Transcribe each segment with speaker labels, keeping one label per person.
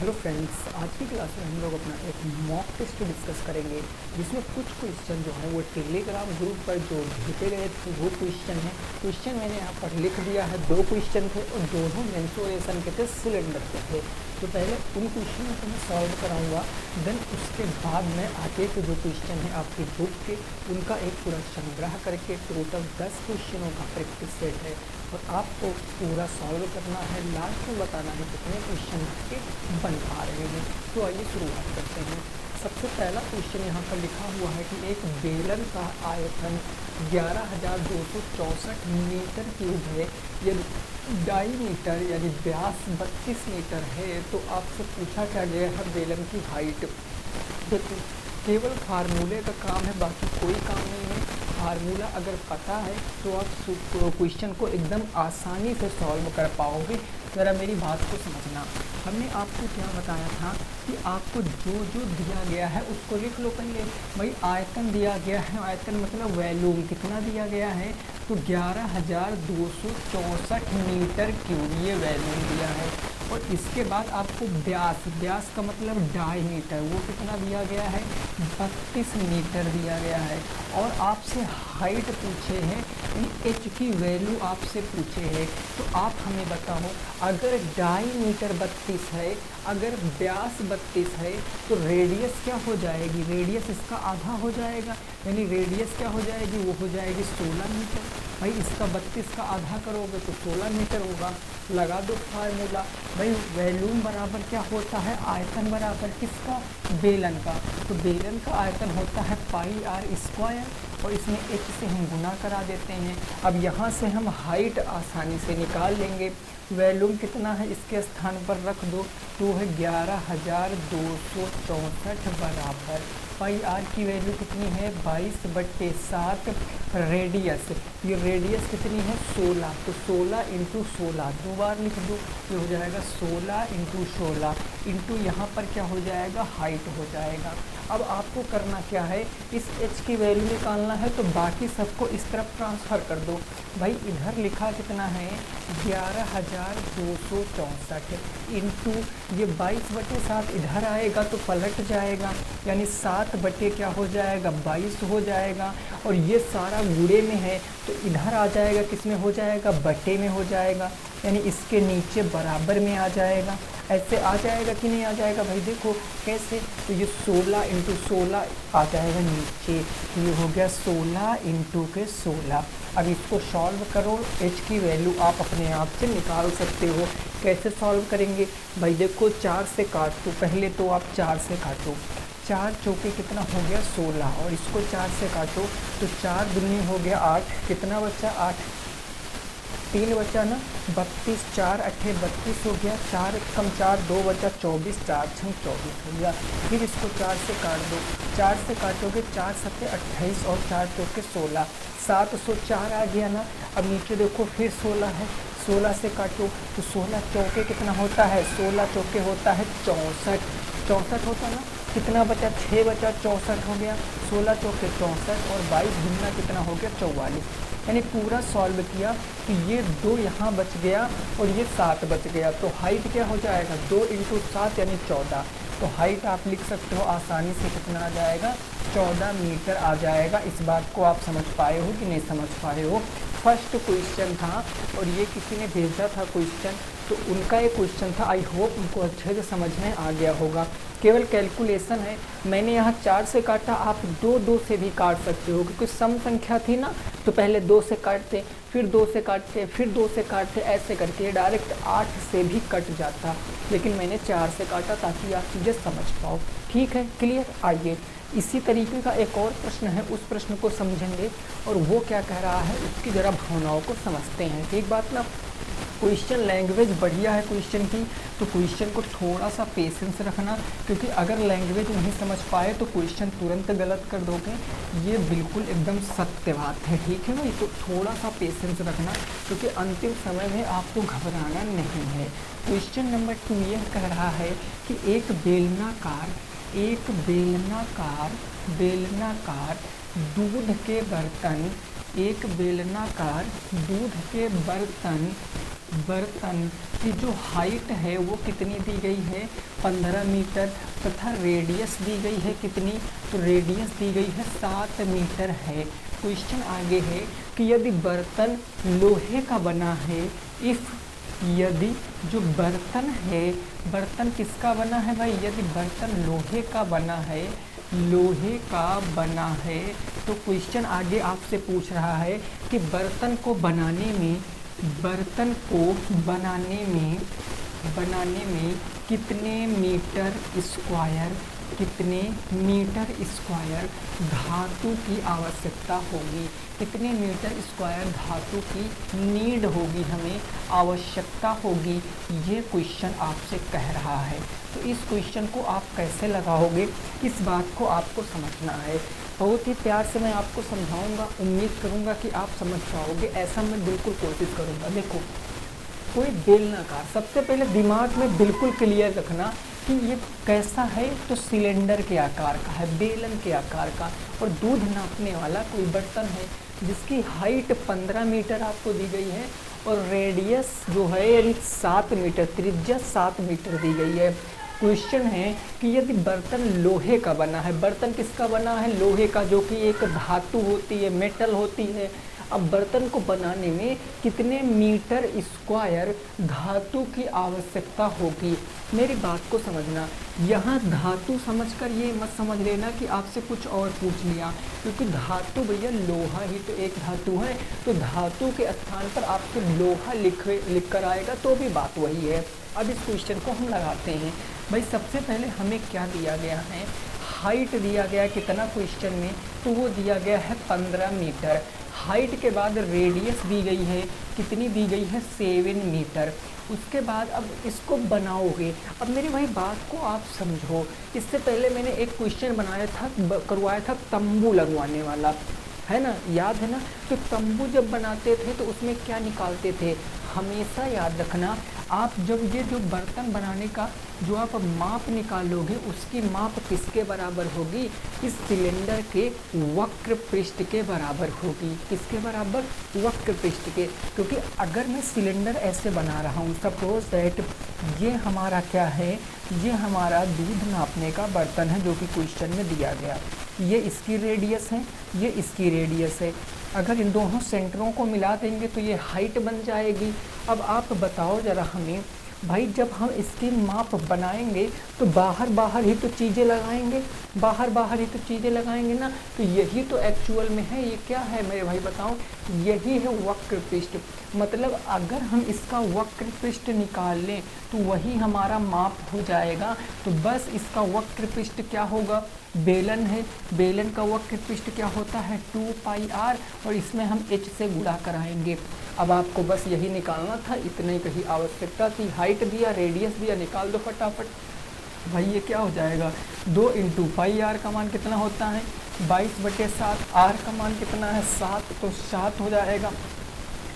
Speaker 1: Hello friends, आज की class में हम लोग अपना एक मॉक टेस्ट डिस्कस करेंगे जिसमें कुछ क्वेश्चन जो है वो टेलीग्राम ग्रुप पर जो भेजे गए थे वो क्वेश्चन है। क्वेश्चन मैंने यहाँ पर लिख दिया है, दो क्वेश्चन थे और दोनों मेंसुरेशन के थे, सिलेंडर के थे। तो पहले उन क्वेश्चनों को मैं सॉल्व कराऊंगा, देन उसके बाद में आगे के जो क्वेश्चन है आपकी बुक के उनका एक पूरा संग्रह करके टोटल 10 क्वेश्चनों का प्रैक्टिस सेट है और आपको पूरा सॉल्व करना है। लास्ट में बताना है कितने क्वेश्चन के बन पा रहे हैं। तो आइए शुरुआत करते हैं। सबसे पहला क्वेश्चन यहाँ पर लिखा हुआ है कि एक बेलन का आयतन 11,264 मीटर क्यूब है, यदि डायमीटर यानी व्यास 32 मीटर है तो आपसे पूछा क्या गया है बेलन की हाइट। देखो, केवल फार्मूले का काम है, बाकी कोई काम नहीं है। फार्मूला अगर पता है तो आप क्वेश्चन को एकदम आसानी से सॉल्व कर पाओगे। ज़रा मेरी बात को समझना। हमने आपको क्या बताया था कि आपको जो जो दिया गया है उसको लिख लो पहले। भाई आयतन दिया गया है, आयतन मतलब वॉल्यूम कितना दिया गया है, तो 11,264 मीटर क्यूब ये वॉल्यूम दिया है। और इसके बाद आपको व्यास, व्यास का मतलब डायमीटर, वो कितना दिया गया है, 32 मीटर दिया गया है। और आपसे हाइट पूछे हैं, एच की वैल्यू आपसे पूछे हैं। तो आप हमें बताओ, अगर डायमीटर 32 है, अगर व्यास 32 है तो रेडियस क्या हो जाएगी, रेडियस इसका आधा हो जाएगा, यानी रेडियस क्या हो जाएगी, वो हो जाएगी 16 मीटर। भाई इसका 32 का आधा करोगे तो 16 मीटर होगा। लगा दो फार्मूला। भाई वॉल्यूम बराबर क्या होता है, आयतन बराबर किसका, बेलन का। तो बेलन का आयतन होता है पाई आर स्क्वायर और इसमें एच से हम गुना करा देते हैं। अब यहाँ से हम हाइट आसानी से निकाल लेंगे। वॉल्यूम कितना है इसके स्थान पर रख दो, तो है 11,264 बराबर पाई आर की वैल्यू कितनी है, 22/7। रेडियस, ये रेडियस कितनी है 16, तो 16 इंटू 16 दो बार लिख दो, ये हो जाएगा 16 इंटू 16 इंटू यहाँ पर क्या हो जाएगा, हाइट हो जाएगा। अब आपको करना क्या है, इस h की वैल्यू निकालना है, तो बाकी सबको इस तरफ ट्रांसफ़र कर दो। भाई इधर लिखा कितना है 11,264 इंटू ये 22/7 इधर आएगा तो पलट जाएगा, यानी 7 बटे क्या हो जाएगा, 22 हो जाएगा। और ये सारा गुणे में है तो इधर आ जाएगा, किस में हो जाएगा, बटे में हो जाएगा, यानी इसके नीचे बराबर में आ जाएगा। ऐसे आ जाएगा कि नहीं आ जाएगा, भाई देखो कैसे, तो ये 16 इंटू 16 आ जाएगा नीचे, तो ये हो गया 16 इंटू के 16। अब इसको सॉल्व करो, h की वैल्यू आप अपने आप से निकाल सकते हो। कैसे सॉल्व करेंगे, भाई देखो 4 से काट दो, पहले तो आप 4 से काटो, 4 चौके कितना हो गया 16, और इसको 4 से काटो तो 4 दूनी हो गया 8, कितना बचा 8, 3 बचा ना 32, 4 8 32 हो गया, 4 कम 4 2 बचा 24, 4 6 24 हो गया। फिर इसको 4 से काट दो, 4 से काटोगे 4 7 28 और 4 चौके 16, 704 आ गया ना। अब नीचे देखो फिर 16 है, 16 से काटो तो 16 चौके कितना होता है, 16 चौके होता है 64, 64 होता ना, कितना बचा 6 बचा 64 हो गया, 16 चौके 64 और 22 गुना कितना हो गया 44। यानी पूरा सॉल्व किया तो ये 2 यहाँ बच गया और ये 7 बच गया, तो हाइट क्या हो जाएगा 2 इंटू 7 यानी 14। तो हाइट आप लिख सकते हो आसानी से, कितना आ जाएगा 14 मीटर आ जाएगा। इस बात को आप समझ पाए हो कि नहीं समझ पाए हो। फर्स्ट क्वेश्चन था और ये किसी ने भेजा था क्वेश्चन, तो उनका एक क्वेश्चन था, आई होप उनको अच्छे से समझ में आ गया होगा। केवल कैलकुलेशन है, मैंने यहाँ 4 से काटा, आप 2 से भी काट सकते हो, क्योंकि सम संख्या थी ना, तो पहले 2 से काटते, फिर 2 से काटते, फिर 2 से काटते, ऐसे करके डायरेक्ट 8 से भी कट जाता, लेकिन मैंने 4 से काटा ताकि आप चीज़ें समझ पाओ। ठीक है, क्लियर। आइए इसी तरीके का एक और प्रश्न है, उस प्रश्न को समझेंगे और वो क्या कह रहा है उसकी ज़रा भावनाओं को समझते हैं। ठीक बात ना। क्वेश्चन लैंग्वेज बढ़िया है क्वेश्चन की, तो क्वेश्चन को थोड़ा सा पेशेंस रखना, क्योंकि अगर लैंग्वेज नहीं समझ पाए तो क्वेश्चन तुरंत गलत कर दोगे, ये बिल्कुल एकदम सत्य बात है। ठीक है भाई, तो थोड़ा सा पेशेंस रखना, क्योंकि अंतिम समय में आपको घबराना नहीं है। क्वेश्चन नंबर 2 यह कह रहा है कि एक बेलनाकार दूध के बर्तन, एक बेलनाकार दूध के बर्तन बर्तन की जो हाइट है वो कितनी दी गई है 15 मीटर, तथा रेडियस दी गई है कितनी, तो रेडियस दी गई है 7 मीटर है। क्वेश्चन आगे है कि यदि बर्तन लोहे का बना है, इफ़ यदि जो बर्तन है, बर्तन किसका बना है भाई, यदि बर्तन लोहे का बना है, लोहे का बना है, तो क्वेश्चन आगे आपसे पूछ रहा है कि बर्तन को बनाने में कितने मीटर स्क्वायर धातु की आवश्यकता होगी, कितने मीटर स्क्वायर धातु की नीड होगी, हमें आवश्यकता होगी, ये क्वेश्चन आपसे कह रहा है। तो इस क्वेश्चन को आप कैसे लगाओगे, इस बात को आपको समझना है। बहुत ही प्यार से मैं आपको समझाऊंगा, उम्मीद करूंगा कि आप समझ पाओगे, ऐसा मैं बिल्कुल कोशिश करूंगा। देखो, कोई बेलनाकार, सबसे पहले दिमाग में बिल्कुल क्लियर रखना कि ये कैसा है, तो सिलेंडर के आकार का है, बेलन के आकार का, और दूध नापने वाला कोई बर्तन है जिसकी हाइट 15 मीटर आपको दी गई है और रेडियस जो है यानी 7 मीटर, त्रिज्या 7 मीटर दी गई है। क्वेश्चन है कि यदि बर्तन लोहे का बना है, बर्तन किसका बना है, लोहे का, जो कि एक धातु होती है, मेटल होती है। अब बर्तन को बनाने में कितने मीटर स्क्वायर धातु की आवश्यकता होगी, मेरी बात को समझना। यहाँ धातु समझकर ये मत समझ लेना कि आपसे कुछ और पूछ लिया, क्योंकि धातु भैया लोहा ही तो एक धातु है, तो धातु के स्थान पर आपको लोहा लिख कर आएगा तो भी बात वही है। अब इस क्वेश्चन को हम लगाते हैं। भाई सबसे पहले हमें क्या दिया गया है, हाइट दिया गया कितना क्वेश्चन में, तो वो दिया गया है 15 मीटर। हाइट के बाद रेडियस दी गई है, कितनी दी गई है 7 मीटर। उसके बाद अब इसको बनाओगे। अब मेरी भाई बात को आप समझो, इससे पहले मैंने एक क्वेश्चन करवाया था तंबू लगवाने वाला, है ना, याद है ना। तो तंबू जब बनाते थे तो उसमें क्या निकालते थे, हमेशा याद रखना, आप जब ये जो बर्तन बनाने का जो आप माप निकालोगे उसकी माप किसके बराबर होगी, इस सिलेंडर के वक्र पृष्ठ के बराबर होगी। किसके बराबर, वक्र पृष्ठ के। क्योंकि अगर मैं सिलेंडर ऐसे बना रहा हूँ, सपोज दैट ये हमारा क्या है, ये हमारा दूध नापने का बर्तन है जो कि क्वेश्चन में दिया गया, ये इसकी रेडियस है, ये इसकी रेडियस है। अगर इन दोनों सेंटरों को मिला देंगे तो ये हाइट बन जाएगी। अब आप बताओ ज़रा हमें भाई, जब हम इसकी माप बनाएंगे तो बाहर ही तो चीज़ें लगाएंगे, बाहर ही तो चीज़ें लगाएंगे ना, तो यही तो एक्चुअल में है। ये क्या है मेरे भाई बताओ, यही है वक्र पृष्ठ। मतलब अगर हम इसका वक्र पृष्ठ निकाल लें तो वही हमारा माप हो जाएगा। तो बस इसका वक्र पृष्ठ क्या होगा, बेलन है, बेलन का वक्र पृष्ठ क्या होता है 2πr, और इसमें हम h से गुणा कराएंगे। अब आपको बस यही निकालना था, इतने की आवश्यकता थी। हाइट दिया, रेडियस दिया, निकाल दो फटाफट। भाई ये क्या हो जाएगा, 2 × πr का मान कितना होता है 22/7, r का मान कितना है 7, तो 7 हो जाएगा,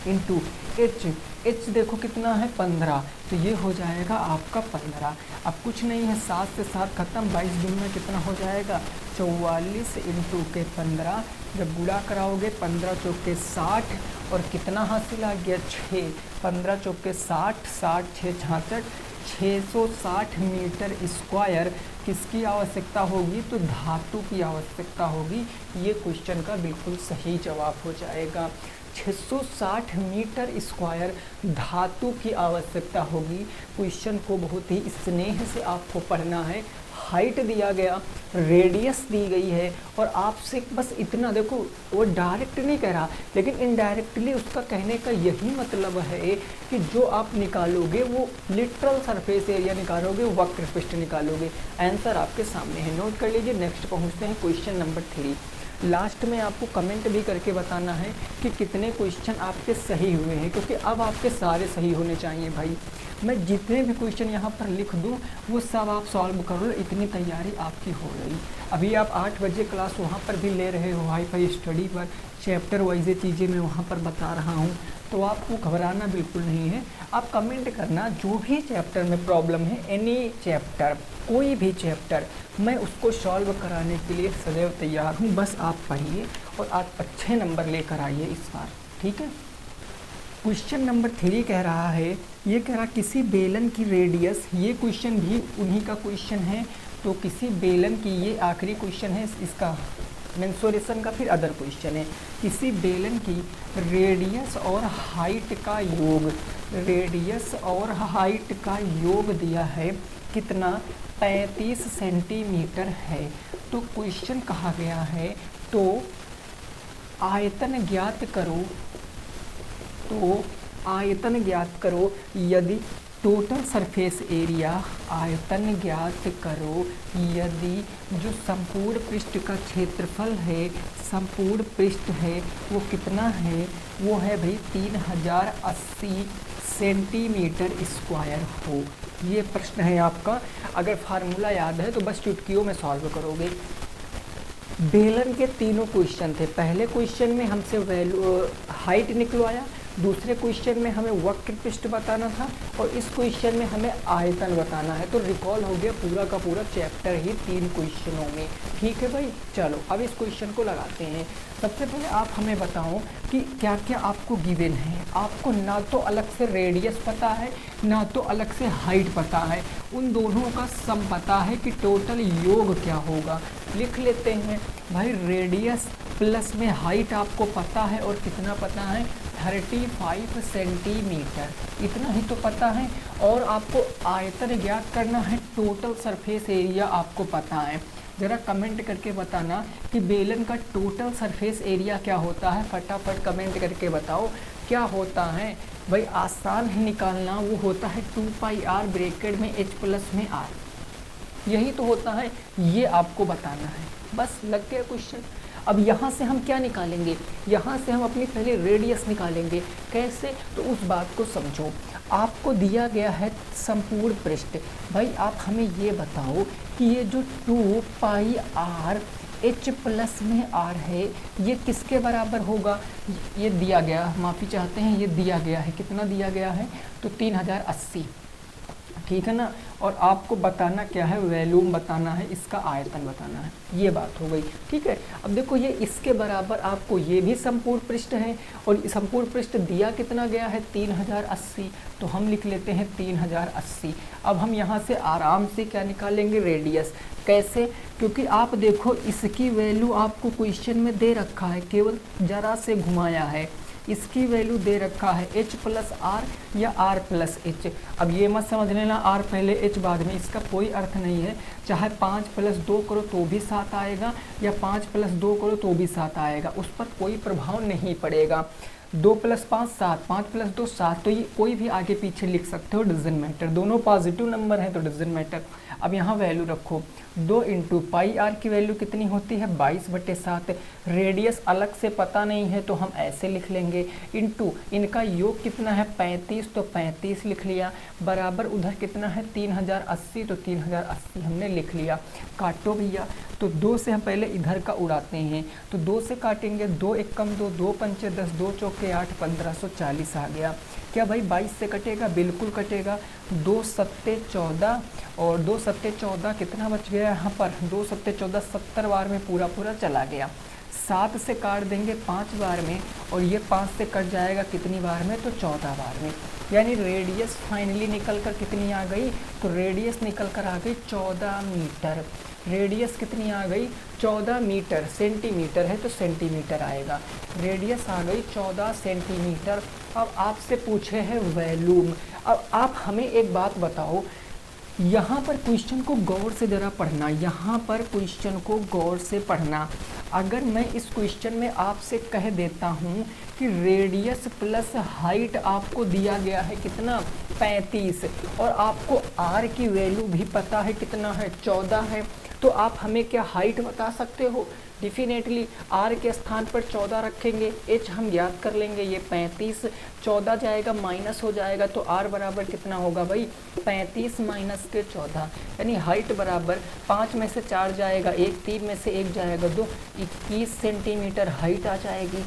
Speaker 1: इंटू h देखो कितना है 15, तो ये हो जाएगा आपका 15। अब कुछ नहीं है, 7 से 7 खत्म, 22 दिन में कितना हो जाएगा 44 × के 15, जब गुणा कराओगे 15 चौके 60, और कितना हासिल आ गया 6, 15 चौके 60, 60 6 66, 660 मीटर स्क्वायर किसकी आवश्यकता होगी, तो धातु की आवश्यकता होगी। ये क्वेश्चन का बिल्कुल सही जवाब हो जाएगा। 660 मीटर स्क्वायर धातु की आवश्यकता होगी। क्वेश्चन को बहुत ही स्नेह से आपको पढ़ना है। हाइट दिया गया, रेडियस दी गई है, और आपसे बस इतना देखो, वो डायरेक्ट नहीं कह रहा, लेकिन इनडायरेक्टली उसका कहने का यही मतलब है कि जो आप निकालोगे वो लिटरल सरफेस एरिया निकालोगे, वक्र पृष्ठ निकालोगे। आंसर आपके सामने है, नोट कर लीजिए। नेक्स्ट पहुंचते हैं क्वेश्चन नंबर 3। लास्ट में आपको कमेंट भी करके बताना है कि कितने क्वेश्चन आपके सही हुए हैं, क्योंकि अब आपके सारे सही होने चाहिए भाई। मैं जितने भी क्वेश्चन यहाँ पर लिख दूँ वो सब आप सॉल्व कर लो, इतनी तैयारी आपकी हो गई। अभी आप 8 बजे क्लास वहाँ पर भी ले रहे हो, हाई स्टडी पर चैप्टर वाइज चीज़ें मैं वहाँ पर बता रहा हूँ, तो आपको घबराना बिल्कुल नहीं है। आप कमेंट करना, जो भी चैप्टर में प्रॉब्लम है, एनी चैप्टर, कोई भी चैप्टर, मैं उसको सॉल्व कराने के लिए सदैव तैयार हूँ। बस आप पढ़िए और आप अच्छे नंबर लेकर आइए इस बार, ठीक है। क्वेश्चन नंबर 3 कह रहा है, ये कह रहा किसी बेलन की रेडियस, ये क्वेश्चन भी उन्हीं का क्वेश्चन है। तो किसी बेलन की, ये आखिरी क्वेश्चन है इसका मेंसुरेशन का, फिर अदर क्वेश्चन है। किसी बेलन की रेडियस और हाइट का योग, रेडियस और हाइट का योग दिया है कितना, 35 सेंटीमीटर है। तो क्वेश्चन कहा गया है तो आयतन ज्ञात करो, तो आयतन ज्ञात करो यदि टोटल सरफेस एरिया, आयतन ज्ञात करो यदि जो संपूर्ण पृष्ठ का क्षेत्रफल है, संपूर्ण पृष्ठ है वो कितना है, वो है भाई 3080 सेंटीमीटर स्क्वायर हो। ये प्रश्न है आपका। अगर फार्मूला याद है तो बस चुटकियों में सॉल्व करोगे। बेलन के तीनों क्वेश्चन थे। पहले क्वेश्चन में हमसे वैल्यू हाइट निकलवाया, दूसरे क्वेश्चन में हमें वक्र पृष्ठ बताना था, और इस क्वेश्चन में हमें आयतन बताना है। तो रिकॉल हो गया पूरा का पूरा चैप्टर ही 3 क्वेश्चनों में। ठीक है भाई, चलो अब इस क्वेश्चन को लगाते हैं। सबसे पहले आप हमें बताओ कि क्या क्या आपको गिवन है। आपको ना तो अलग से रेडियस पता है, ना तो अलग से हाइट पता है, उन दोनों का सम पता है कि टोटल योग क्या होगा। लिख लेते हैं भाई, रेडियस प्लस में हाइट आपको पता है, और कितना पता है, 35 सेंटीमीटर, इतना ही तो पता है। और आपको आयतन ज्ञात करना है, टोटल सरफेस एरिया आपको पता है। ज़रा कमेंट करके बताना कि बेलन का टोटल सरफेस एरिया क्या होता है। फटाफट कमेंट करके बताओ क्या होता है। भाई आसान है निकालना, वो होता है 2πr ब्रैकेट में h प्लस में r, यही तो होता है। ये आपको बताना है, बस लग गया क्वेश्चन। अब यहाँ से हम क्या निकालेंगे, यहाँ से हम अपनी पहले रेडियस निकालेंगे। कैसे, तो उस बात को समझो। आपको दिया गया है संपूर्ण पृष्ठ। भाई आप हमें ये बताओ कि ये जो 2πr h प्लस में r है, ये किसके बराबर होगा। ये दिया गया, माफ़ी चाहते हैं, ये दिया गया है, कितना दिया गया है, तो 3080, ठीक है ना। और आपको बताना क्या है, वॉल्यूम बताना है, इसका आयतन बताना है। ये बात हो गई, ठीक है। अब देखो ये इसके बराबर, आपको ये भी संपूर्ण पृष्ठ है, और संपूर्ण पृष्ठ दिया कितना गया है, 3080, तो हम लिख लेते हैं 3080। अब हम यहाँ से आराम से क्या निकालेंगे, रेडियस। कैसे, क्योंकि आप देखो इसकी वैल्यू आपको क्वेश्चन में दे रखा है, केवल जरा से घुमाया है। इसकी वैल्यू दे रखा है h प्लस आर या r प्लस एच। अब ये मत समझ लेना r पहले h बाद में, इसका कोई अर्थ नहीं है। चाहे 5 प्लस 2 करो तो भी 7 आएगा, या 5 प्लस 2 करो तो भी 7 आएगा, उस पर कोई प्रभाव नहीं पड़ेगा। 2 प्लस 5 7, 5 प्लस 2 7, तो ये कोई भी आगे पीछे लिख सकते हो, डजंट मैटर। दोनों पॉजिटिव नंबर हैं तो डजंट मैटर। अब यहाँ वैल्यू रखो, 2 इंटू πr की वैल्यू कितनी होती है, 22/7। रेडियस अलग से पता नहीं है तो हम ऐसे लिख लेंगे, इंटू इनका योग कितना है 35, तो 35 लिख लिया, बराबर उधर कितना है 3080, तो 3080 हमने लिख लिया। काटो भैया, तो 2 से हम पहले इधर का उड़ाते हैं, तो 2 से काटेंगे, 2 एकम 2, 2 पंचे 10, 2 चौके 8, 1540 आ गया। क्या भाई 22 से कटेगा, बिल्कुल कटेगा। 2 सत्ते 14, और 2 सत्ते 14 कितना बच गया यहाँ पर, 2 सत्ते 14 70 बार में पूरा पूरा चला गया। 7 से काट देंगे 5 बार में, और ये 5 से कट जाएगा कितनी बार में, तो 14 बार में। यानी रेडियस फाइनली निकल कर कितनी आ गई, तो रेडियस निकल कर आ गई 14 मीटर। रेडियस कितनी आ गई, 14 मीटर। सेंटीमीटर है तो सेंटीमीटर आएगा। रेडियस आ गई 14 सेंटीमीटर। अब आपसे पूछे हैं वॉल्यूम। अब आप हमें एक बात बताओ, यहाँ पर क्वेश्चन को गौर से ज़रा पढ़ना, यहाँ पर क्वेश्चन को गौर से पढ़ना। अगर मैं इस क्वेश्चन में आपसे कह देता हूँ कि रेडियस प्लस हाइट आपको दिया गया है कितना, 35, और आपको r की वैल्यू भी पता है कितना है, 14 है, तो आप हमें क्या हाइट बता सकते हो। डेफिनेटली r के स्थान पर 14 रखेंगे, h हम ज्ञात कर लेंगे, ये 35, 14 जाएगा माइनस हो जाएगा, तो r बराबर कितना होगा भाई, 35 माइनस के 14, यानी हाइट बराबर 5 में से 4 जाएगा 1, 3 में से 1 जाएगा 2, 21 सेंटीमीटर हाइट आ जाएगी।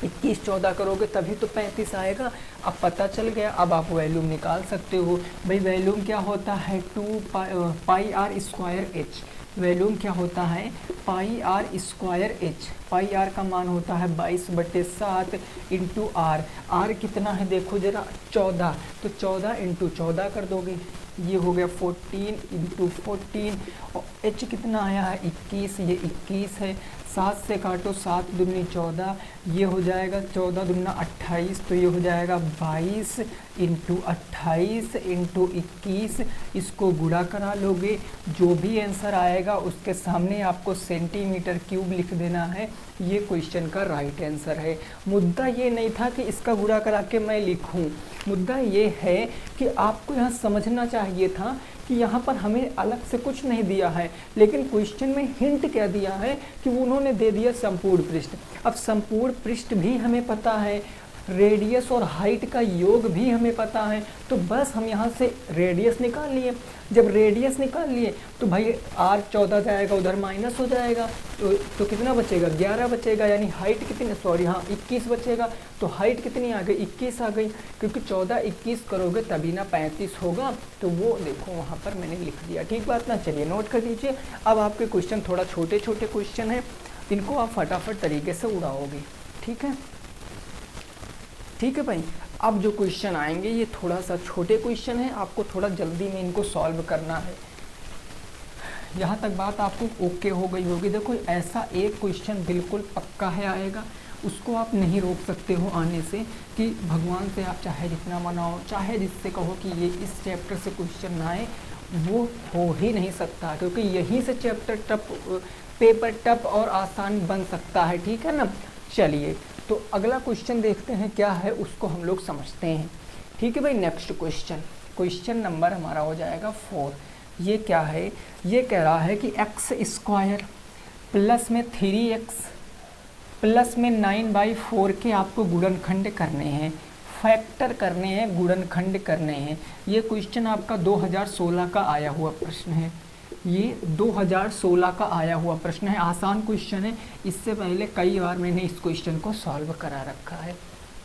Speaker 1: 21 14 करोगे तभी तो 35 आएगा। अब पता चल गया, अब आप वॉल्यूम निकाल सकते हो। भाई वॉल्यूम क्या होता है, 2πr² h। वॉल्यूम क्या होता है pi R square H. Pi R का मान होता है 22/7 इंटू आर। आर कितना है देखो जरा 14, तो 14 इंटू 14 कर दोगे, ये हो गया 14 इंटू 14। और एच कितना आया है 21, ये 21 है। 7 से काटो, 7 दूनी 14, ये हो जाएगा 14 दूना 28, तो ये हो जाएगा 22 इंटू 28 इंटू 21। इसको गुणा करा लोगे, जो भी आंसर आएगा उसके सामने आपको सेंटीमीटर क्यूब लिख देना है। ये क्वेश्चन का राइट आंसर है। मुद्दा ये नहीं था कि इसका गुणा करा के मैं लिखूं, मुद्दा ये है कि आपको यहाँ समझना चाहिए था कि यहाँ पर हमें अलग से कुछ नहीं दिया है, लेकिन क्वेश्चन में हिंट क्या दिया है कि उन्होंने दे दिया संपूर्ण पृष्ठ। अब संपूर्ण पृष्ठ भी हमें पता है, रेडियस और हाइट का योग भी हमें पता है, तो बस हम यहाँ से रेडियस निकाल लिए। जब रेडियस निकाल लिए तो भाई आर 14 जाएगा, उधर माइनस हो जाएगा, तो कितना बचेगा 11 बचेगा, यानी हाइट कितनी, सॉरी हाँ 21 बचेगा। तो हाइट कितनी आ गई 21 आ गई, क्योंकि 14 21 करोगे तभी ना 35 होगा। तो वो देखो वहाँ पर मैंने लिख दिया, ठीक बात ना। चलिए नोट कर लीजिए। अब आपके क्वेश्चन थोड़ा छोटे छोटे क्वेश्चन हैं, इनको आप फटाफट तरीके से उड़ाओगे, ठीक है। ठीक है भाई, अब जो क्वेश्चन आएंगे ये थोड़ा सा छोटे क्वेश्चन है, आपको थोड़ा जल्दी में इनको सॉल्व करना है। यहाँ तक बात आपको ओके हो गई होगी। देखो ऐसा एक क्वेश्चन बिल्कुल पक्का है आएगा, उसको आप नहीं रोक सकते हो आने से, कि भगवान से आप चाहे जितना मनाओ, चाहे जिससे कहो कि ये इस चैप्टर से क्वेश्चन ना आए, वो हो ही नहीं सकता, क्योंकि यहीं से चैप्टर टफ, पेपर टफ और आसान बन सकता है, ठीक है ना। चलिए तो अगला क्वेश्चन देखते हैं क्या है, उसको हम लोग समझते हैं, ठीक है भाई। नेक्स्ट क्वेश्चन, क्वेश्चन नंबर हमारा हो जाएगा 4। ये क्या है, ये कह रहा है कि एक्स स्क्वायर प्लस में 3x प्लस में 9/4 के आपको गुणनखंड करने हैं, फैक्टर करने हैं, गुणनखंड करने हैं। ये क्वेश्चन आपका 2016 का आया हुआ प्रश्न है, ये 2016 का आया हुआ प्रश्न है। आसान क्वेश्चन है, इससे पहले कई बार मैंने इस क्वेश्चन को सॉल्व करा रखा है।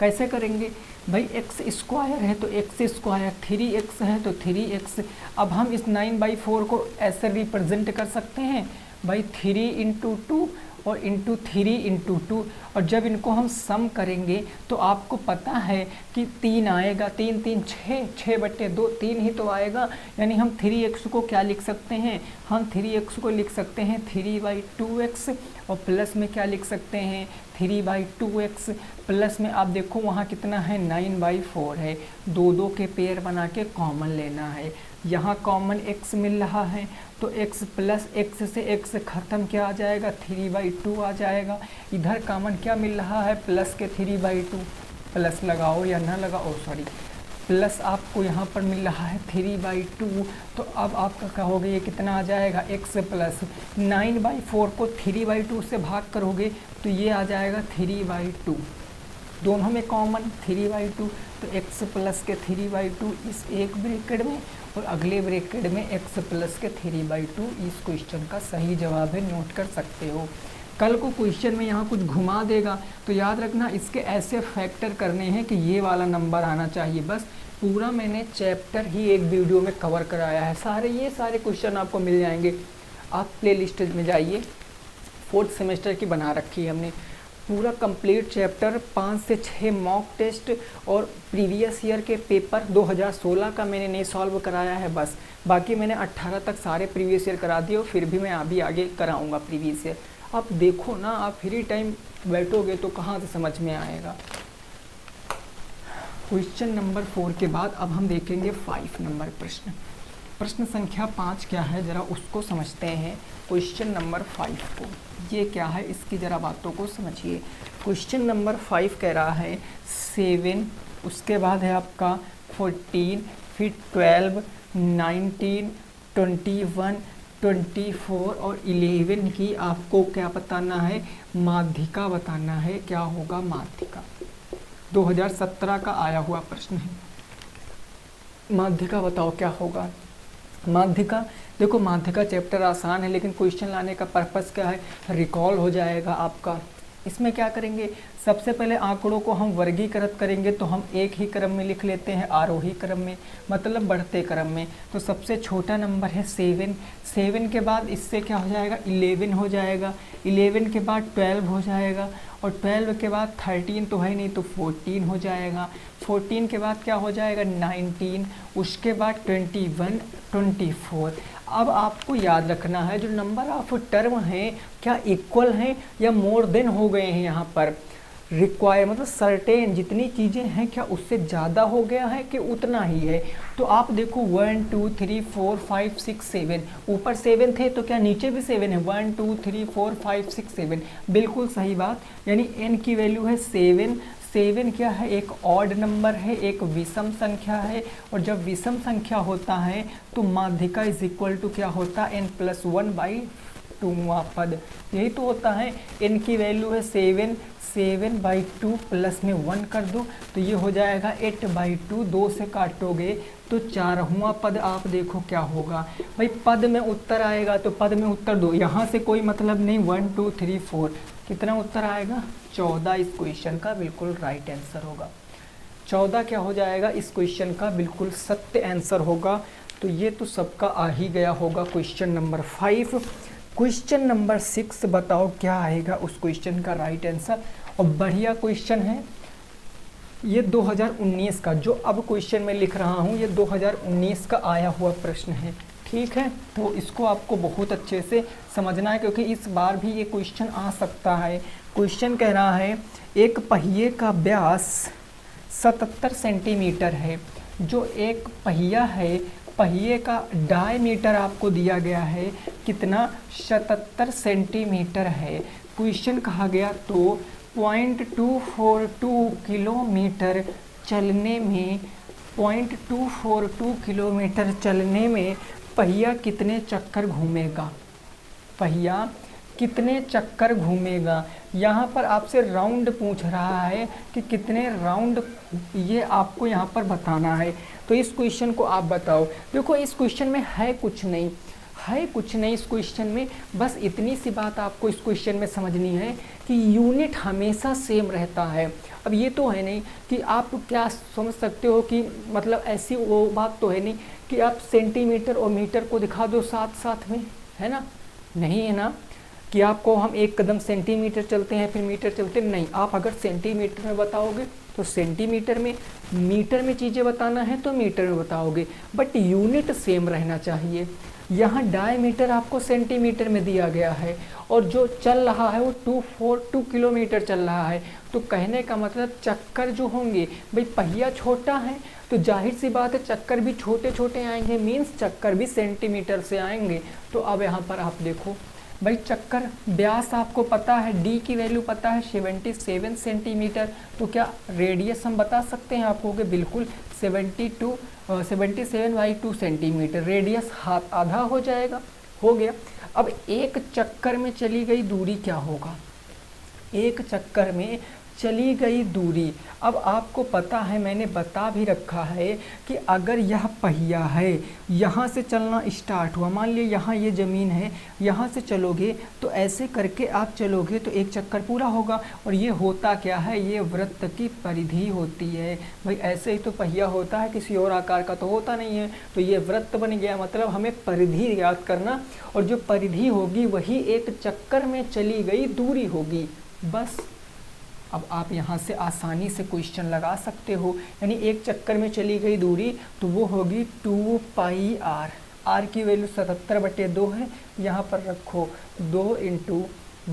Speaker 1: कैसे करेंगे भाई, एक्स स्क्वायर है तो एक्स स्क्वायर, 3x है तो 3x। अब हम इस 9/4 को ऐसे रिप्रेजेंट कर सकते हैं भाई 3 इंटू 2 और इंटू 3 इंटू 2, और जब इनको हम सम करेंगे तो आपको पता है कि 3 आएगा, 3 3 6, 6/2, 3 ही तो आएगा। यानी हम 3x को क्या लिख सकते हैं, हम 3x को लिख सकते हैं 3/2x, और प्लस में क्या लिख सकते हैं 3/2x, प्लस में आप देखो वहाँ कितना है 9/4 है, 2 के पेयर बना के कॉमन लेना है। यहाँ कॉमन x मिल रहा है तो x प्लस x से x ख़त्म क्या आ जाएगा 3/2 आ जाएगा। इधर कॉमन क्या मिल रहा है प्लस के 3/2, प्लस लगाओ या ना लगाओ, सॉरी प्लस आपको यहाँ पर मिल रहा है 3/2। तो अब आपका कहोगे ये कितना आ जाएगा x प्लस 9/4 को 3/2 से भाग करोगे तो ये आ जाएगा 3/2, दोनों में कॉमन 3/2, तो x प्लस के 3/2 इस एक ब्रैकेट में और अगले ब्रैकेट में x प्लस के 3/2। इस क्वेश्चन का सही जवाब है, नोट कर सकते हो। कल को क्वेश्चन में यहाँ कुछ घुमा देगा तो याद रखना इसके ऐसे फैक्टर करने हैं कि ये वाला नंबर आना चाहिए। बस पूरा मैंने चैप्टर ही एक वीडियो में कवर कराया है, ये सारे क्वेश्चन आपको मिल जाएंगे। आप प्ले लिस्ट में जाइए, 4th सेमेस्टर की बना रखी है हमने, पूरा कंप्लीट चैप्टर, 5 से 6 मॉक टेस्ट और प्रीवियस ईयर के पेपर 2016 का मैंने नहीं सॉल्व कराया है बस, बाकी मैंने 18 तक सारे प्रीवियस ईयर करा दिए और फिर भी मैं अभी आगे कराऊंगा प्रीवियस ईयर। आप देखो ना, आप फ्री टाइम बैठोगे तो कहाँ से समझ में आएगा। क्वेश्चन नंबर 4 के बाद अब हम देखेंगे 5 नंबर प्रश्न। प्रश्न संख्या 5 क्या है ज़रा उसको समझते हैं, क्वेश्चन नंबर 5 को। ये क्या है इसकी ज़रा बातों को समझिए। क्वेश्चन नंबर 5 कह रहा है 7, उसके बाद है आपका 14, फिर 12, 19, 21, 24 और 11 की आपको क्या बताना है, माध्यिका बताना है। क्या होगा माध्यिका, 2017 का आया हुआ प्रश्न है। माध्यिका बताओ क्या होगा। माध्यिका देखो, माध्यिका चैप्टर आसान है लेकिन क्वेश्चन लाने का पर्पस क्या है, रिकॉल हो जाएगा आपका, इसमें क्या करेंगे, सबसे पहले आंकड़ों को हम वर्गीकृत करेंगे तो हम एक ही क्रम में लिख लेते हैं, आरोही क्रम में, मतलब बढ़ते क्रम में। तो सबसे छोटा नंबर है 7, 7 के बाद इससे क्या हो जाएगा 11 हो जाएगा, 11 के बाद 12 हो जाएगा, और 12 के बाद 13 तो है नहीं तो 14 हो जाएगा, 14 के बाद क्या हो जाएगा 19, उसके बाद 21, 24। अब आपको याद रखना है जो नंबर ऑफ टर्म हैं क्या इक्वल हैं या मोर देन हो गए हैं। यहाँ पर रिक्वायर मतलब सर्टेन जितनी चीज़ें हैं क्या उससे ज़्यादा हो गया है कि उतना ही है। तो आप देखो 1 2 3 4 5 6 7, ऊपर 7 थे तो क्या नीचे भी 7 है, 1 2 3 4 5 6 7, बिल्कुल सही बात। यानी n की वैल्यू है 7। 7 क्या है, एक ऑड नंबर है, एक विषम संख्या है, और जब विषम संख्या होता है तो माध्यिका इज इक्वल टू क्या होता है n+1/2वां पद, यही तो होता है। n की वैल्यू है 7, 7/2 प्लस में 1 कर दो तो ये हो जाएगा 8/2, 2 से काटोगे तो 4वां पद आप देखो क्या होगा। भाई पद में उत्तर आएगा तो पद में उत्तर दो, यहाँ से कोई मतलब नहीं। 1 2 3 4 कितना उत्तर आएगा 14, इस क्वेश्चन का बिल्कुल राइट आंसर होगा। 14 क्या हो जाएगा इस क्वेश्चन का बिल्कुल सत्य आंसर होगा। तो ये तो सबका आ ही गया होगा क्वेश्चन नंबर 5। क्वेश्चन नंबर 6 बताओ क्या आएगा उस क्वेश्चन का राइट आंसर। और बढ़िया क्वेश्चन है ये 2019 का, जो अब क्वेश्चन मैं लिख रहा हूँ ये 2019 का आया हुआ प्रश्न है, ठीक है। तो इसको आपको बहुत अच्छे से समझना है क्योंकि इस बार भी ये क्वेश्चन आ सकता है। क्वेश्चन कह रहा है एक पहिए का व्यास 77 सेंटीमीटर है। जो एक पहिया है, पहिए का डायमीटर आपको दिया गया है कितना 77 सेंटीमीटर है। क्वेश्चन कहा गया तो 0.242 किलोमीटर चलने में 0.242 किलोमीटर चलने में पहिया कितने चक्कर घूमेगा, पहिया कितने चक्कर घूमेगा। यहाँ पर आपसे राउंड पूछ रहा है कि कितने राउंड, ये आपको यहाँ पर बताना है। तो इस क्वेश्चन को आप बताओ। देखो इस क्वेश्चन में है कुछ नहीं, है कुछ नहीं इस क्वेश्चन में, बस इतनी सी बात आपको इस क्वेश्चन में समझनी है कि यूनिट हमेशा सेम रहता है। अब ये तो है नहीं कि आप क्या समझ सकते हो कि मतलब ऐसी वो बात तो है नहीं कि आप सेंटीमीटर और मीटर को दिखा दो साथ साथ में, है ना, नहीं है ना, कि आपको हम एक कदम सेंटीमीटर चलते हैं फिर मीटर चलते नहीं। आप अगर सेंटीमीटर में बताओगे तो सेंटीमीटर में, मीटर में चीज़ें बताना है तो मीटर में बताओगे, बट यूनिट सेम रहना चाहिए। यहाँ डायमीटर आपको सेंटीमीटर में दिया गया है और जो चल रहा है वो 242 किलोमीटर चल रहा है। तो कहने का मतलब चक्कर जो होंगे, भाई पहिया छोटा है तो जाहिर सी बात है चक्कर भी छोटे छोटे आएंगे, मीन्स चक्कर भी सेंटीमीटर से आएंगे। तो अब यहाँ पर आप देखो भाई चक्कर व्यास आपको पता है, डी की वैल्यू पता है 77 सेंटीमीटर, तो क्या रेडियस हम बता सकते हैं आपको कि बिल्कुल 77/2 सेंटीमीटर, रेडियस हाथ आधा हो जाएगा, हो गया। अब एक चक्कर में चली गई दूरी क्या होगा, एक चक्कर में चली गई दूरी। अब आपको पता है, मैंने बता भी रखा है कि अगर यह पहिया है, यहाँ से चलना स्टार्ट हुआ, मान लिया यहाँ ये ज़मीन है, यहाँ से चलोगे तो ऐसे करके आप चलोगे तो एक चक्कर पूरा होगा। और ये होता क्या है, ये वृत्त की परिधि होती है। भाई ऐसे ही तो पहिया होता है, किसी और आकार का तो होता नहीं है। तो ये वृत्त बन गया, मतलब हमें परिधि याद करना, और जो परिधि होगी वही एक चक्कर में चली गई दूरी होगी, बस। अब आप यहाँ से आसानी से क्वेश्चन लगा सकते हो, यानी एक चक्कर में चली गई दूरी तो वो होगी 2πr। r की वैल्यू 77/2 है, यहाँ पर रखो 2 ×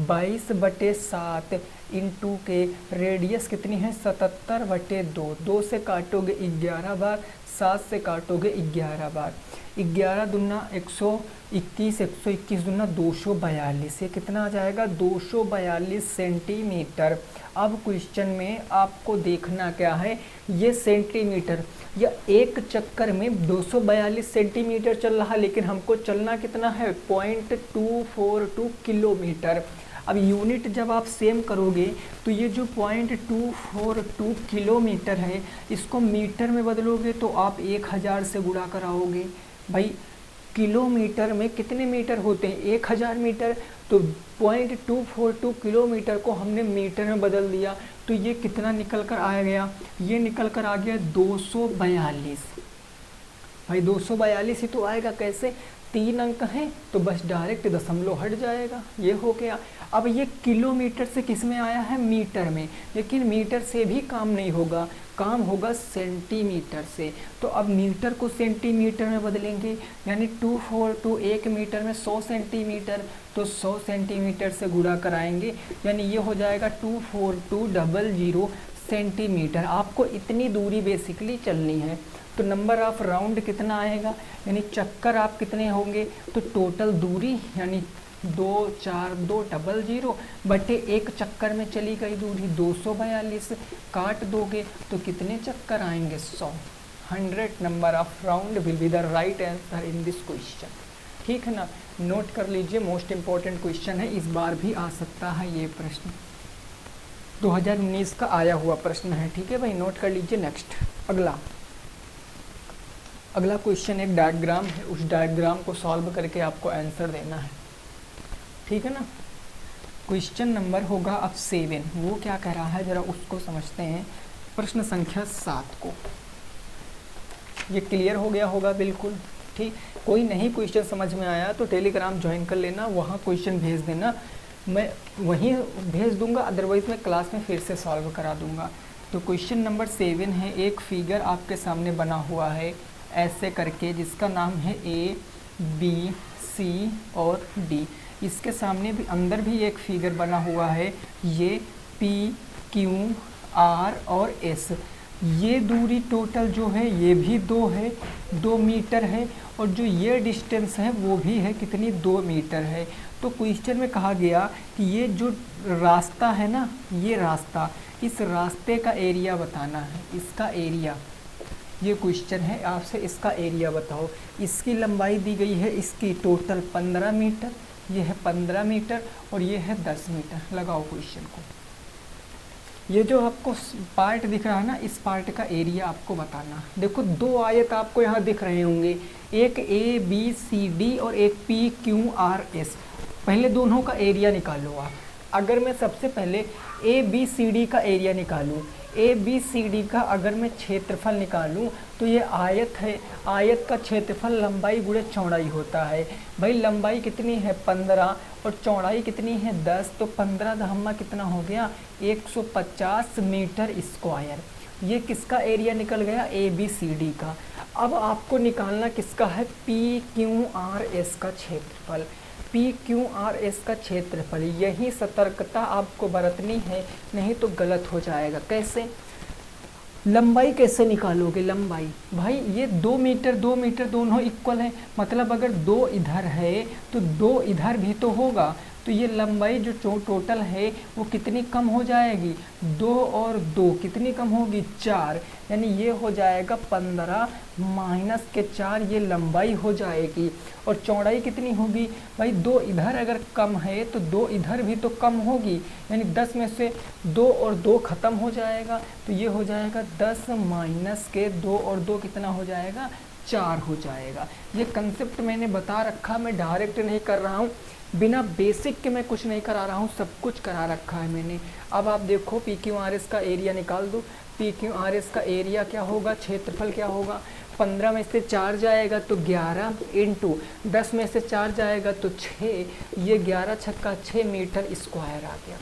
Speaker 1: 22/7 इंटू के रेडियस कितनी है 77/2, 2 से काटोगे 11 बार, 7 से काटोगे 11 बार, 11 दूना 121, 121 दूना 242, ये कितना आ जाएगा 242 सेंटीमीटर। अब क्वेश्चन में आपको देखना क्या है, ये सेंटीमीटर या एक चक्कर में 242 सेंटीमीटर चल रहा, लेकिन हमको चलना कितना है 0.242 किलोमीटर। अब यूनिट जब आप सेम करोगे तो ये जो 0.242 किलोमीटर है इसको मीटर में बदलोगे तो आप 1000 से गुणा कराओगे। भाई किलोमीटर में कितने मीटर होते हैं, 1000 मीटर, तो 0.242 किलोमीटर को हमने मीटर में बदल दिया, तो ये कितना निकल कर आ गया, ये निकल कर आ गया 242। भाई 242 ही तो आएगा, कैसे, 3 अंक हैं तो बस डायरेक्ट दशमलव हट जाएगा, ये हो गया। अब ये किलोमीटर से किस में आया है, मीटर में, लेकिन मीटर से भी काम नहीं होगा, काम होगा सेंटीमीटर से। तो अब मीटर को सेंटीमीटर में बदलेंगे, यानी 242 1 मीटर में 100 सेंटीमीटर, तो 100 सेंटीमीटर से गुणा कराएंगे, यानी ये हो जाएगा 24200 सेंटीमीटर। आपको इतनी दूरी बेसिकली चलनी है, तो नंबर ऑफ राउंड कितना आएगा, यानी चक्कर आप कितने होंगे, तो टोटल दूरी यानी 24200 बटे 1 चक्कर में चली गई दूरी 242, काट दोगे तो कितने चक्कर आएंगे, 100। 100 number of round will be the right answer in this question. ठीक है ना, नोट कर लीजिए, मोस्ट इम्पॉर्टेंट क्वेश्चन है, इस बार भी आ सकता है ये प्रश्न, 2019 का आया हुआ प्रश्न है। ठीक है भाई, नोट कर लीजिए। नेक्स्ट अगला क्वेश्चन एक डायग्राम है, उस डायग्राम को सॉल्व करके आपको आंसर देना है। ठीक है ना, क्वेश्चन नंबर होगा अब 7, वो क्या कह रहा है जरा उसको समझते हैं। प्रश्न संख्या 7 को, ये क्लियर हो गया होगा बिल्कुल। ठीक, कोई नहीं क्वेश्चन समझ में आया तो टेलीग्राम ज्वाइन कर लेना, वहाँ क्वेश्चन भेज देना, मैं वहीं भेज दूंगा, अदरवाइज मैं क्लास में फिर से सॉल्व करा दूंगा। तो क्वेश्चन नंबर 7 है, एक फिगर आपके सामने बना हुआ है ऐसे करके, जिसका नाम है ABC और D। इसके सामने भी अंदर भी एक फिगर बना हुआ है, ये PQR और S। ये दूरी टोटल जो है ये भी 2 है, 2 मीटर है, और जो ये डिस्टेंस है वो भी है कितनी, 2 मीटर है। तो क्वेश्चन में कहा गया कि ये जो रास्ता है ना, ये रास्ता, इस रास्ते का एरिया बताना है, इसका एरिया, ये क्वेश्चन है आपसे, इसका एरिया बताओ। इसकी लंबाई दी गई है, इसकी टोटल 15 मीटर, ये है 15 मीटर और ये है 10 मीटर। लगाओ क्वेश्चन को। ये जो आपको पार्ट दिख रहा है ना, इस पार्ट का एरिया आपको बताना। देखो 2 आयत आपको यहाँ दिख रहे होंगे, एक ABCD और एक PQRS। पहले दोनों का एरिया निकालो आप। अगर मैं सबसे पहले ABCD का एरिया निकालूँ, ABCD का अगर मैं क्षेत्रफल निकालूं तो ये आयत है, आयत का क्षेत्रफल लंबाई गुणे चौड़ाई होता है। भाई लंबाई कितनी है 15 और चौड़ाई कितनी है 10, तो 15 धम्मा कितना हो गया 150 मीटर स्क्वायर। ये किसका एरिया निकल गया, ABCD का। अब आपको निकालना किसका है, PQRS का क्षेत्रफल। PQRS का क्षेत्रफल, यही सतर्कता आपको बरतनी है, नहीं तो गलत हो जाएगा। कैसे, लंबाई कैसे निकालोगे, लंबाई भाई ये 2 मीटर 2 मीटर दोनों इक्वल है, मतलब अगर 2 इधर है तो 2 इधर भी तो होगा, तो ये लंबाई जो टोटल है वो कितनी कम हो जाएगी, 2 और 2 कितनी कम होगी 4, यानी ये हो जाएगा 15 माइनस के 4, ये लंबाई हो जाएगी। और चौड़ाई कितनी होगी भाई, 2 इधर अगर कम है तो 2 इधर भी तो कम होगी, यानी 10 में से 2 और 2 ख़त्म हो जाएगा, तो ये हो जाएगा 10 माइनस के 2 और 2 कितना हो जाएगा 4 हो जाएगा। ये कंसेप्ट मैंने बता रखा, मैं डायरेक्ट नहीं कर रहा हूँ, बिना बेसिक के मैं कुछ नहीं करा रहा हूँ, सब कुछ करा रखा है मैंने। अब आप देखो PQRS का एरिया निकाल दो। PQRS का एरिया क्या होगा, क्षेत्रफल क्या होगा, 15 में से 4 जाएगा तो 11 इंटू 10 में से 4 जाएगा तो 6, ये 11 छक्का 6 मीटर स्क्वायर आ गया।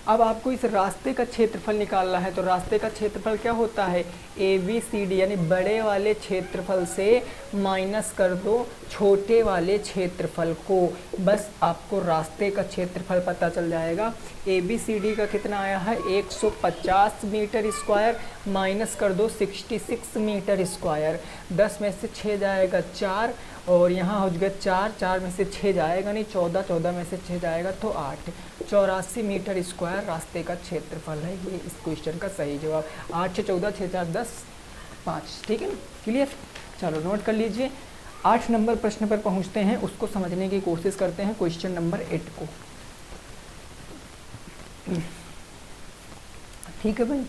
Speaker 1: अब आपको इस रास्ते का क्षेत्रफल निकालना है, तो रास्ते का क्षेत्रफल क्या होता है, ABCD, यानी बड़े वाले क्षेत्रफल से माइनस कर दो छोटे वाले क्षेत्रफल को, बस आपको रास्ते का क्षेत्रफल पता चल जाएगा। ABCD का कितना आया है 150 मीटर स्क्वायर, माइनस कर दो 66 मीटर स्क्वायर, 10 में से 6 जाएगा 4, और यहाँ हो गया 4, 4 में से 6 जाएगा नहीं, 14, 14 में से 6 जाएगा तो 8, 84 मीटर स्क्वायर रास्ते का क्षेत्रफल है। ये इस क्वेश्चन का सही जवाब, 8 से 14, 6 4 10 5। ठीक है ना, क्लियर। चलो नोट कर लीजिए। 8 नंबर प्रश्न पर पहुँचते हैं, उसको समझने की कोशिश करते हैं, क्वेश्चन नंबर 8 को। ठीक है भाई,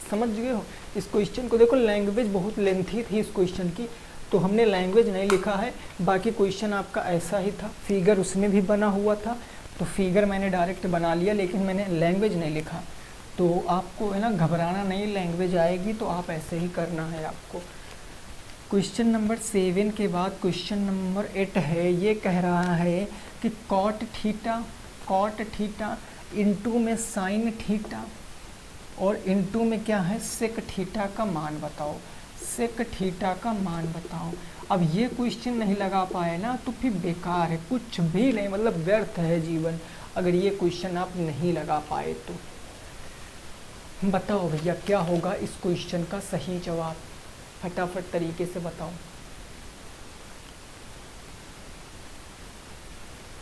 Speaker 1: समझ गए हो इस क्वेश्चन को। देखो लैंग्वेज बहुत लेंथी थी इस क्वेश्चन की, तो हमने लैंग्वेज नहीं लिखा है, बाकी क्वेश्चन आपका ऐसा ही था, फिगर उसमें भी बना हुआ था, तो फिगर मैंने डायरेक्ट बना लिया, लेकिन मैंने लैंग्वेज नहीं लिखा। तो आपको है ना घबराना नहीं, लैंग्वेज आएगी तो आप ऐसे ही करना है आपको। क्वेश्चन नंबर 7 के बाद क्वेश्चन नंबर 8 है। ये कह रहा है कि कॉट थीटा इंटू में साइन थीटा और इंटू में क्या है सेक थीटा का मान बताओ, सेक थीटा का मान बताओ। अब ये क्वेश्चन नहीं लगा पाए ना तो फिर बेकार है, कुछ भी नहीं, मतलब व्यर्थ है जीवन अगर ये क्वेश्चन आप नहीं लगा पाए तो। बताओ भैया क्या होगा इस क्वेश्चन का सही जवाब, फटाफट तरीके से बताओ।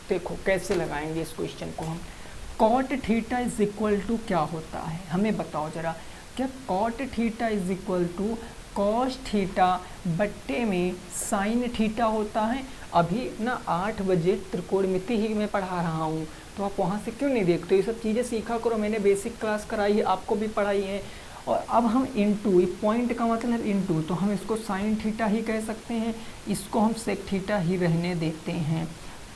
Speaker 1: देखो कैसे लगाएंगे इस क्वेश्चन को हम। Cot theta is equal to क्या होता है हमें बताओ जरा। क्या cot theta is equal to cos theta बट्टे में साइन थीटा होता है। अभी ना 8 बजे त्रिकोणमिति ही मैं पढ़ा रहा हूँ, तो आप वहाँ से क्यों नहीं देखते, ये सब चीज़ें सीखा करो, मैंने बेसिक क्लास कराई है, आपको भी पढ़ाई है। और अब हम इंटू, पॉइंट का मतलब इंटू, तो हम इसको साइन थीटा ही कह सकते हैं, इसको हम सेक थीटा ही रहने देते हैं,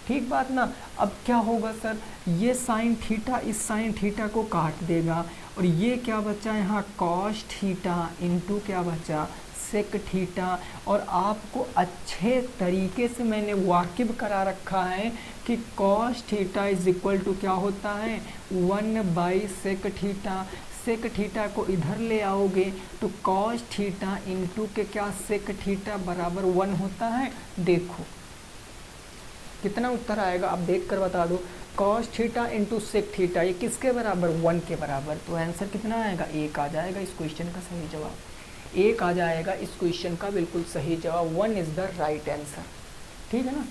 Speaker 1: ठीक बात ना। अब क्या होगा सर, ये साइन थीटा इस साइन थीटा को काट देगा और ये क्या बचा यहाँ कॉस थीटा इंटू क्या बचा सेक थीटा। और आपको अच्छे तरीके से मैंने वाकिफ करा रखा है कि cos theta is equal to क्या होता है 1/सेक थीटा। सेक थीटा को इधर ले आओगे तो कॉस थीटा इंटू के क्या सेक थीटा बराबर 1 होता है। देखो कितना उत्तर आएगा, आप देख कर बता दो। Cos theta into sec theta ये किसके बराबर 1 के बराबर, तो आंसर कितना आएगा 1 आ जाएगा इस क्वेश्चन का सही जवाब, 1 आ जाएगा इस क्वेश्चन का बिल्कुल सही जवाब। 1 इज द राइट आंसर, ठीक है ना।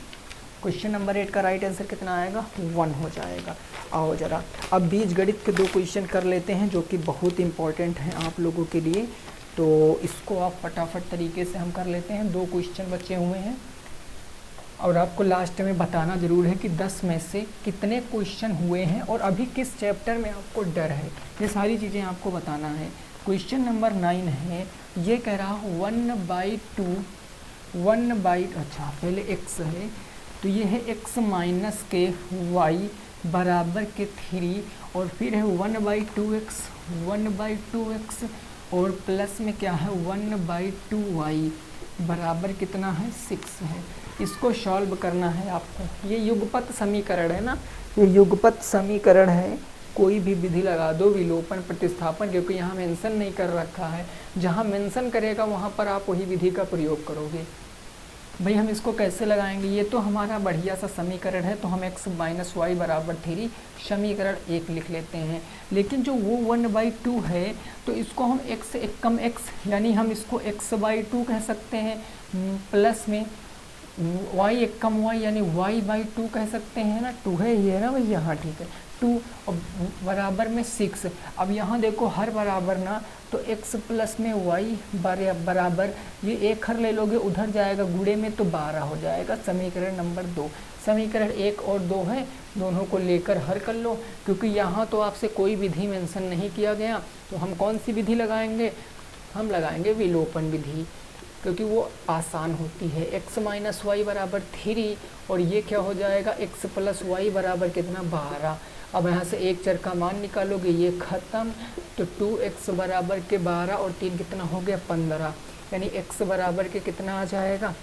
Speaker 1: क्वेश्चन नंबर 8 का राइट आंसर कितना आएगा 1 हो जाएगा। आओ जरा अब बीजगणित के 2 क्वेश्चन कर लेते हैं जो कि बहुत इंपॉर्टेंट हैं आप लोगों के लिए, तो इसको आप फटाफट तरीके से हम कर लेते हैं। 2 क्वेश्चन बचे हुए हैं और आपको लास्ट में बताना ज़रूर है कि 10 में से कितने क्वेश्चन हुए हैं और अभी किस चैप्टर में आपको डर है, ये सारी चीज़ें आपको बताना है। क्वेश्चन नंबर 9 है, ये कह रहा हूँ 1/2 अच्छा पहले x है, तो ये है x माइनस के y बराबर के 3 और फिर है 1/2x और प्लस में क्या है 1/2y बराबर कितना है 6 है। इसको सॉल्व करना है आपको। ये युगपत समीकरण है ना, ये युगपत समीकरण है, कोई भी विधि लगा दो, विलोपन प्रतिस्थापन, क्योंकि यहाँ मेंशन नहीं कर रखा है, जहाँ मेंशन करेगा वहाँ पर आप वही विधि का प्रयोग करोगे। भाई हम इसको कैसे लगाएंगे, ये तो हमारा बढ़िया सा समीकरण है, तो हम x माइनस वाई बराबर 3 समीकरण 1 लिख लेते हैं। लेकिन जो वो 1/2 है तो इसको हम x से एक कम x, यानी हम इसको x/2 कह सकते हैं, प्लस में y एक कम y यानी y/2 कह सकते हैं ना, 2 है ये ना भैया, हाँ ठीक है 2 और बराबर में 6। अब यहाँ देखो हर बराबर ना, तो x प्लस में y बराबर, ये एक हर ले लोगे उधर जाएगा गुणे में तो 12 हो जाएगा। समीकरण नंबर 2, समीकरण 1 और 2 है, दोनों को लेकर हर कर लो। क्योंकि यहाँ तो आपसे कोई विधि मेंशन नहीं किया गया, तो हम कौन सी विधि लगाएंगे, हम लगाएंगे विलोपन विधि, क्योंकि वो आसान होती है। x माइनस वाई बराबर 3 और ये क्या हो जाएगा x प्लस वाई बराबर कितना 12। अब यहाँ से एक चर का मान निकालोगे, ये ख़त्म, तो 2x बराबर के 12 और 3 कितना हो गया 15, यानी x बराबर के कितना आ जाएगा,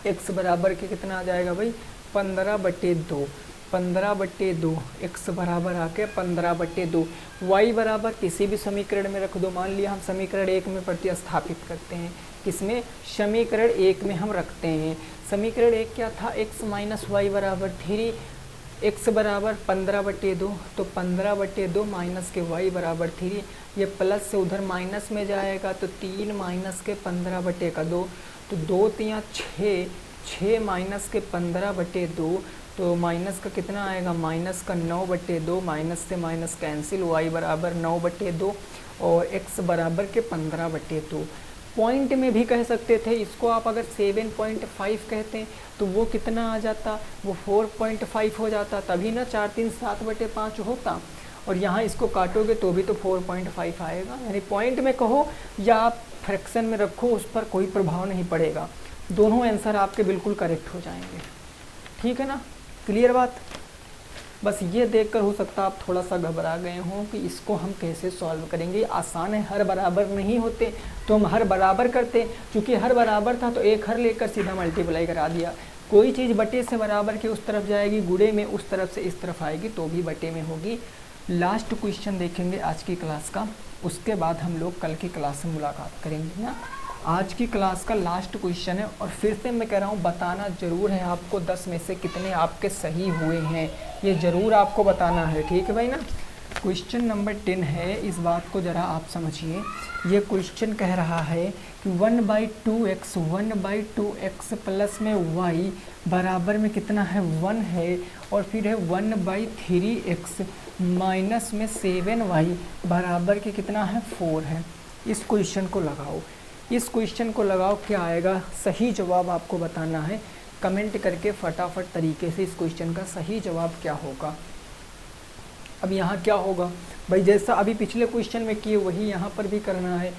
Speaker 1: x बराबर के कितना आ जाएगा भाई 15/2, 15/2 x बराबर आके 15/2। y बराबर किसी भी समीकरण में रख दो, मान लिया हम समीकरण 1 में प्रतिस्थापित करते हैं, किसमें समीकरण 1 में हम रखते हैं। समीकरण 1 क्या था, x माइनस वाई बराबर 3, x बराबर 15/2, तो 15/2 माइनस के y बराबर 3, ये प्लस से उधर माइनस में जाएगा तो 3 माइनस के 15/2, तो 2 3 6, 6 माइनस के 15/2, तो माइनस का कितना आएगा, माइनस का 9/2, माइनस से माइनस कैंसिल, y बराबर 9/2 और x बराबर के 15/2। पॉइंट में भी कह सकते थे इसको, आप अगर 7.5 कहते हैं तो वो कितना आ जाता, वो 4.5 हो जाता, तभी ना 4 3 7/5 होता, और यहाँ इसको काटोगे तो भी तो 4.5 आएगा। यानी पॉइंट में कहो या आप फ्रैक्शन में रखो, उस पर कोई प्रभाव नहीं पड़ेगा। दोनों आंसर आपके बिल्कुल करेक्ट हो जाएंगे। ठीक है ना, क्लियर बात। बस ये देखकर हो सकता है आप थोड़ा सा घबरा गए हों कि इसको हम कैसे सॉल्व करेंगे। आसान है, हर बराबर नहीं होते तो हम हर बराबर करते, क्योंकि हर बराबर था तो एक हर लेकर सीधा मल्टीप्लाई करा दिया। कोई चीज़ बटे से बराबर के उस तरफ जाएगी, गुणे में उस तरफ से इस तरफ आएगी तो भी बटे में होगी। लास्ट क्वेश्चन देखेंगे आज की क्लास का, उसके बाद हम लोग कल की क्लास में मुलाकात करेंगे ना। आज की क्लास का लास्ट क्वेश्चन है, और फिर से मैं कह रहा हूँ बताना ज़रूर है आपको 10 में से कितने आपके सही हुए हैं, ये ज़रूर आपको बताना है। ठीक है भाई ना। क्वेश्चन नंबर 10 है, इस बात को ज़रा आप समझिए। ये क्वेश्चन कह रहा है कि 1/2x 1/2x प्लस में y बराबर में कितना है 1 है, और फिर है 1/3x माइनस में 7y बराबर के कितना है 4 है। इस क्वेश्चन को लगाओ, इस क्वेश्चन को लगाओ, क्या आएगा सही जवाब आपको बताना है। कमेंट करके फटाफट तरीके से इस क्वेश्चन का सही जवाब क्या होगा। अब यहाँ क्या होगा भाई, जैसा अभी पिछले क्वेश्चन में किए वही यहाँ पर भी करना है।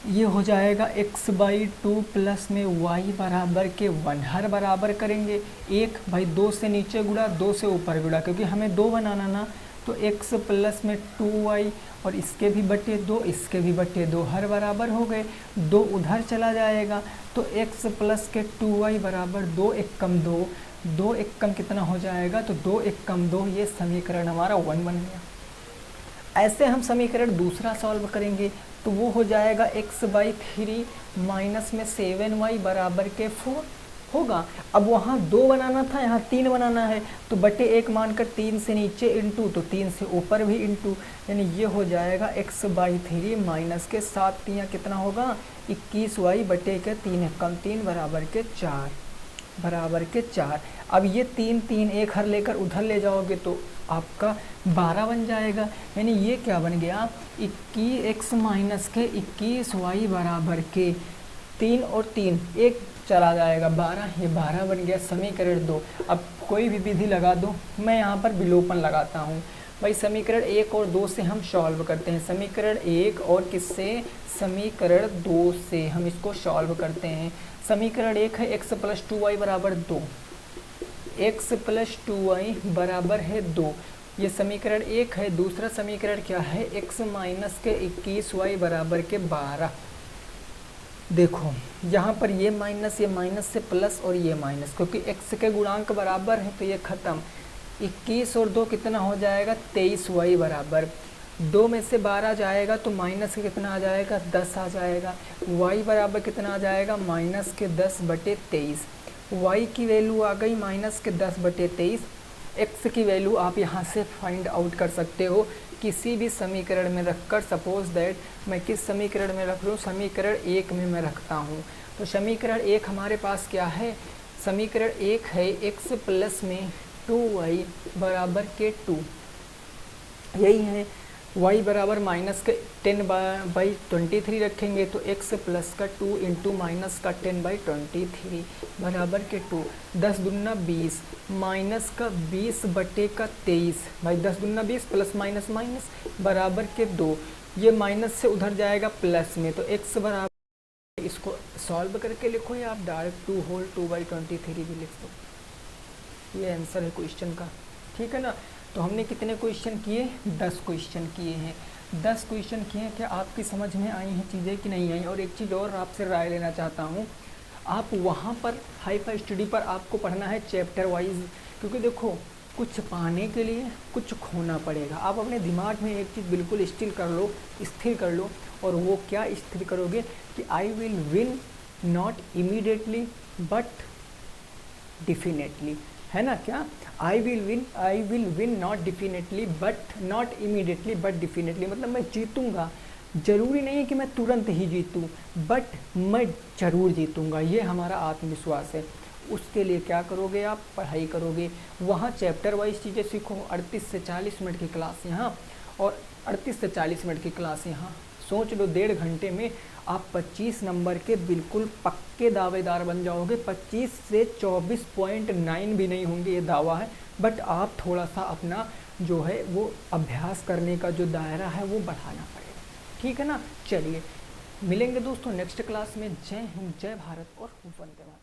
Speaker 1: ये हो जाएगा x/2 प्लस में y बराबर के 1, हर बराबर करेंगे। एक भाई 2 से नीचे गुणा 2 से ऊपर गुणा, क्योंकि हमें 2 बनाना ना, तो x प्लस में 2y और इसके भी बटे 2, इसके भी बटे 2, हर बराबर हो गए। 2 उधर चला जाएगा तो x प्लस के 2y बराबर 2 एकम 2, 2 एकम कितना हो जाएगा, तो 2 एकम 2, ये समीकरण हमारा 1 बन गया। ऐसे हम समीकरण दूसरा सॉल्व करेंगे तो वो हो जाएगा x/3 माइनस में 7y बराबर के 4 होगा। अब वहाँ 2 बनाना था, यहाँ 3 बनाना है, तो बटे 1 मानकर 3 से नीचे इंटू, तो 3 से ऊपर भी इंटू, यानी ये हो जाएगा x/3 माइनस के 7 3 कितना होगा 21y बटे के 3 कम 3 बराबर के 4, बराबर के 4। अब ये 3 3 एक हर लेकर उधर ले जाओगे तो आपका 12 बन जाएगा, यानी ये क्या बन गया 21x माइनस के 21y बराबर के 3 और 3 एक चला जाएगा 12, ये 12 बन गया समीकरण 2। अब कोई भी विधि लगा दो, मैं यहाँ पर विलोपन लगाता हूँ भाई। समीकरण 1 और 2 से हम सॉल्व करते हैं, समीकरण 1 और किससे, समीकरण 2 से हम इसको सॉल्व करते हैं। समीकरण 1 है x प्लस 2y बराबर 2, x प्लस 2y बराबर है 2, ये समीकरण 1 है। दूसरा समीकरण क्या है, x माइनस के 21y बराबर के 12। देखो यहाँ पर ये माइनस से प्लस और ये माइनस, क्योंकि x के गुणांक बराबर है तो ये ख़त्म। 21 और 2 कितना हो जाएगा 23y बराबर, 2 में से 12 जाएगा तो माइनस के कितना आ जाएगा 10 आ जाएगा। y बराबर कितना आ जाएगा माइनस के 10 बटे 23, y की वैल्यू आ गई माइनस के 10 बटे 23। x की वैल्यू आप यहाँ से फाइंड आउट कर सकते हो किसी भी समीकरण में रखकर। सपोज दैट मैं किस समीकरण में रख लूँ, समीकरण 1 में मैं रखता हूँ। तो समीकरण 1 हमारे पास क्या है, समीकरण 1 है x प्लस में 2y बराबर के 2, यही है। y बराबर माइनस के 10/23 रखेंगे तो x प्लस का 2 इंटू माइनस का 10/23 बराबर के 2, 10 दूना 20 माइनस का 20 बटे का 23, भाई 10 दूना 20 प्लस माइनस माइनस बराबर के 2, ये माइनस से उधर जाएगा प्लस में, तो x बराबर, इसको सॉल्व करके लिखो या आप डायरेक्ट 2 होल 2/23 भी लिख दो, ये आंसर है क्वेश्चन का। ठीक है ना। तो हमने कितने क्वेश्चन किए, 10 क्वेश्चन किए हैं। 10 क्वेश्चन किए हैं, क्या आपकी समझ में आई हैं चीज़ें कि नहीं आई। और एक चीज़ और आपसे राय लेना चाहता हूँ, आप वहाँ पर हाई-फाई स्टडी पर आपको पढ़ना है चैप्टर वाइज, क्योंकि देखो कुछ पाने के लिए कुछ खोना पड़ेगा। आप अपने दिमाग में एक चीज़ बिल्कुल स्थिर कर लो, और वो क्या स्थिर करोगे कि I will win not immediately but definitely, है ना। क्या I will win not definitely but not immediately but definitely, मतलब मैं जीतूंगा, ज़रूरी नहीं है कि मैं तुरंत ही जीतूं, बट मैं ज़रूर जीतूंगा, ये हमारा आत्मविश्वास है। उसके लिए क्या करोगे, आप पढ़ाई करोगे, वहाँ चैप्टर वाइज चीज़ें सीखो। 38 से 40 मिनट की क्लास यहाँ और 38 से 40 मिनट की क्लास यहाँ, सोच लो 1.5 घंटे में आप 25 नंबर के बिल्कुल पक्के दावेदार बन जाओगे। 25 से 24.9 भी नहीं होंगे, ये दावा है, बट आप थोड़ा सा अपना जो है वो अभ्यास करने का जो दायरा है वो बढ़ाना पड़ेगा। ठीक है ना। चलिए मिलेंगे दोस्तों नेक्स्ट क्लास में। जय हिंद, जय भारत और वंदे मातरम।